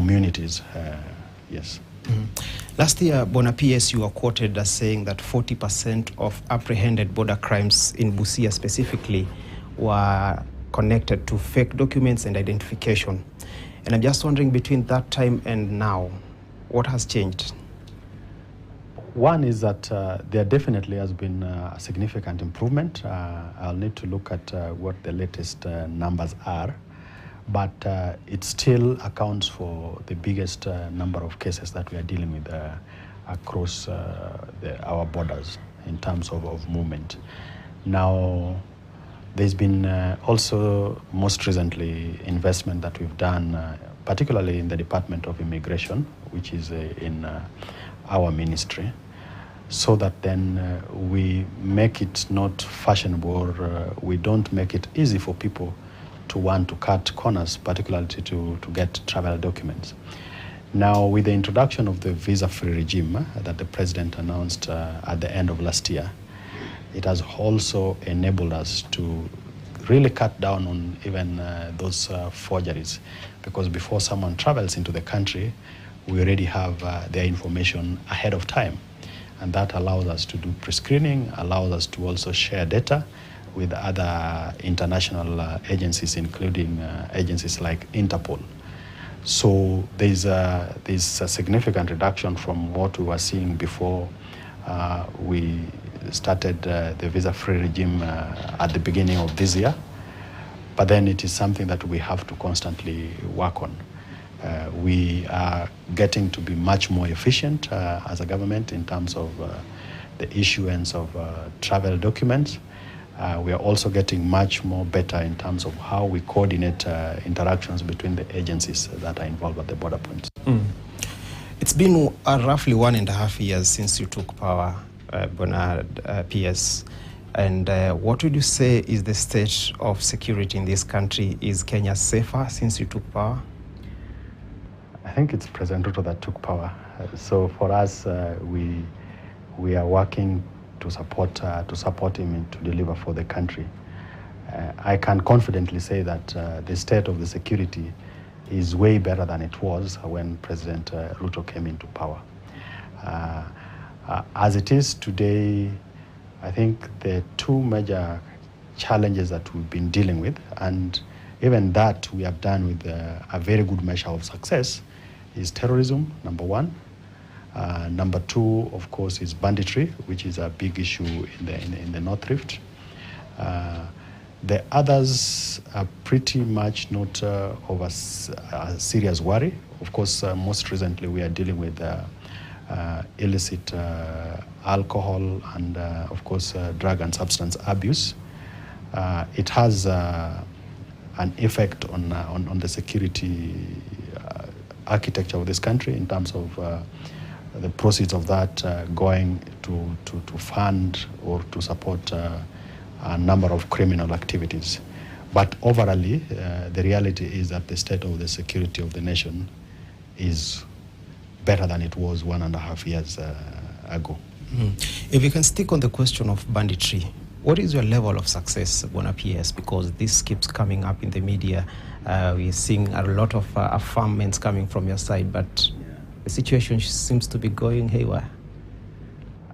communities. Yes. Last year, Bona PS, you were quoted as saying that 40% of apprehended border crimes in Busia specifically were connected to fake documents and identification. And I'm just wondering, between that time and now, what has changed? One is that there definitely has been a significant improvement. I'll need to look at what the latest numbers are, but it still accounts for the biggest number of cases that we are dealing with across our borders in terms of movement. Now, there's been also most recently investment that we've done, particularly in the Department of Immigration, which is in our ministry, so that then we make it not fashionable, or we don't make it easy for people to want to cut corners, particularly to get travel documents. Now, with the introduction of the visa-free regime that the President announced at the end of last year, it has also enabled us to really cut down on even those forgeries, because before someone travels into the country, we already have their information ahead of time. And that allows us to do pre-screening, allows us to also share data with other international agencies, including agencies like Interpol. So there's a significant reduction from what we were seeing before we started the visa-free regime at the beginning of this year. But then it is something that we have to constantly work on. We are getting to be much more efficient as a government in terms of the issuance of travel documents. We are also getting much more better in terms of how we coordinate interactions between the agencies that are involved at the border points. It's been roughly 1.5 years since you took power, Bona PS. And what would you say is the state of security in this country? Is Kenya safer since you took power? I think it's President Ruto that took power. So for us, we are working to support him and to deliver for the country. I can confidently say that the state of the security is way better than it was when President Ruto came into power. As it is today, I think the two major challenges that we've been dealing with, and even that we have done with a very good measure of success, is terrorism, number one. Number two, of course, is banditry, which is a big issue in the North Rift. The others are pretty much not of a serious worry. Of course, most recently we are dealing with illicit alcohol and, of course, drug and substance abuse. It has an effect on the security architecture of this country in terms of the proceeds of that going to fund or to support a number of criminal activities. But overall, the reality is that the state of the security of the nation is better than it was 1.5 years ago. If you can stick on the question of banditry, what is your level of success, Bona PS? Because this keeps coming up in the media. We're seeing a lot of affirmments coming from your side, but the situation seems to be going haywire.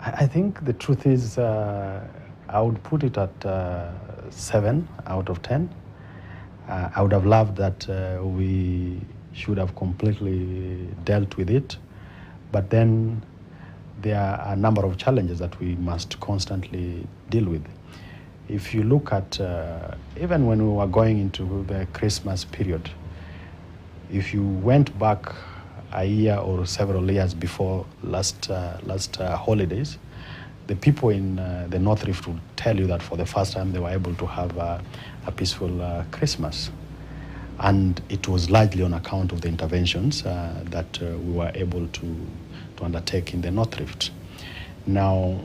I think the truth is, I would put it at 7 out of 10. I would have loved that we should have completely dealt with it, but then there are a number of challenges that we must constantly deal with. If you look at, even when we were going into the Christmas period, if you went back a year or several years before last holidays, the people in the North Rift would tell you that for the first time they were able to have a peaceful Christmas. And it was largely on account of the interventions that we were able to undertake in the North Rift. Now,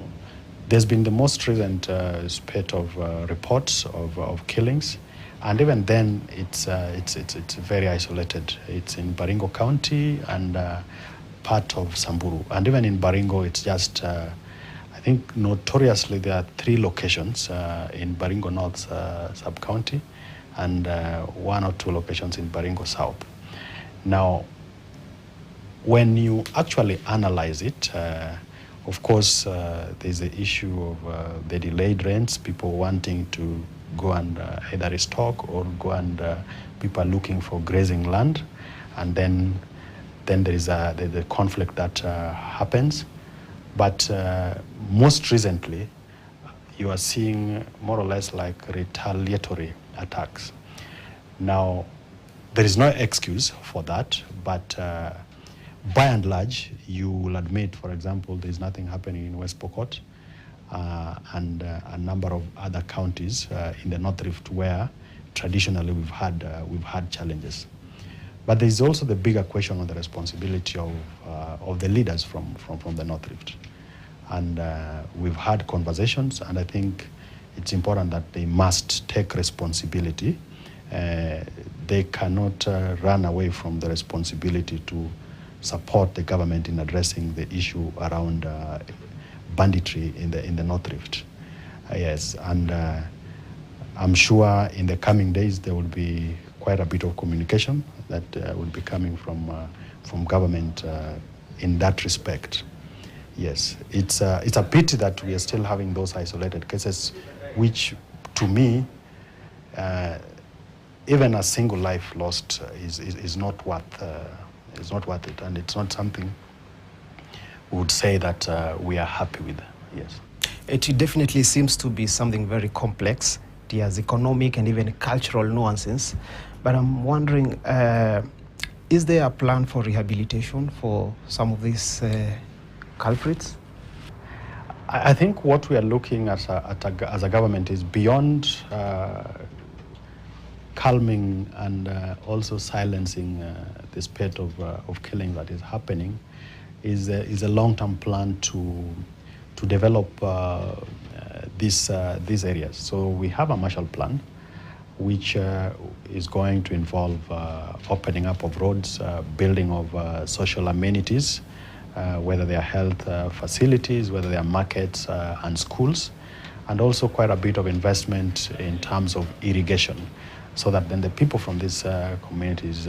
there's been the most recent spate of reports of killings, and even then it's very isolated. It's in Baringo County and part of Samburu, and even in Baringo, it's just I think notoriously there are 3 locations in Baringo North sub-county and 1 or 2 locations in Baringo South. Now, when you actually analyze it, of course, there's the issue of the delayed rents, people wanting to go and either restock or go and people are looking for grazing land, and then there is the conflict that happens. But most recently, you are seeing more or less like retaliatory attacks. Now, there is no excuse for that, but by and large, you will admit, for example, there's nothing happening in West Pokot and a number of other counties in the North Rift where traditionally we've had challenges. But there is also the bigger question on the responsibility of the leaders from the North Rift. And we've had conversations, and I think it's important that they must take responsibility. They cannot run away from the responsibility to support the government in addressing the issue around banditry in the North Rift. Yes, and I'm sure in the coming days there will be quite a bit of communication that will be coming from government in that respect. Yes, it's a pity that we are still having those isolated cases, which to me, even a single life lost is not worth it, and it's not something we would say that we are happy with. Yes, it definitely seems to be something very complex. It has economic and even cultural nuances. But I'm wondering, is there a plan for rehabilitation for some of these culprits? I think what we are looking at as a government is beyond calming and also silencing the spate of killing that is happening, is a long-term plan to develop these areas. So we have a Marshall Plan, which is going to involve opening up of roads, building of social amenities, whether they are health facilities, whether they are markets and schools, and also quite a bit of investment in terms of irrigation, so that then the people from these communities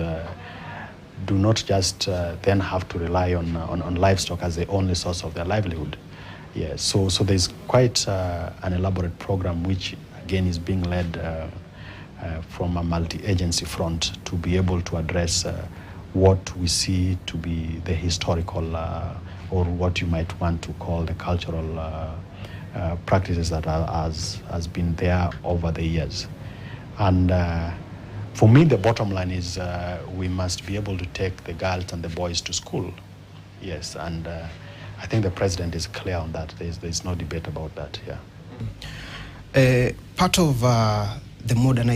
do not just then have to rely on livestock as the only source of their livelihood. Yeah, so there's quite an elaborate program which again is being led from a multi-agency front to be able to address what we see to be the historical or what you might want to call the cultural practices that has been there over the years. And for me, the bottom line is we must be able to take the girls and the boys to school. Yes, and I think the president is clear on that. There's no debate about that. Yeah. Part of the modernization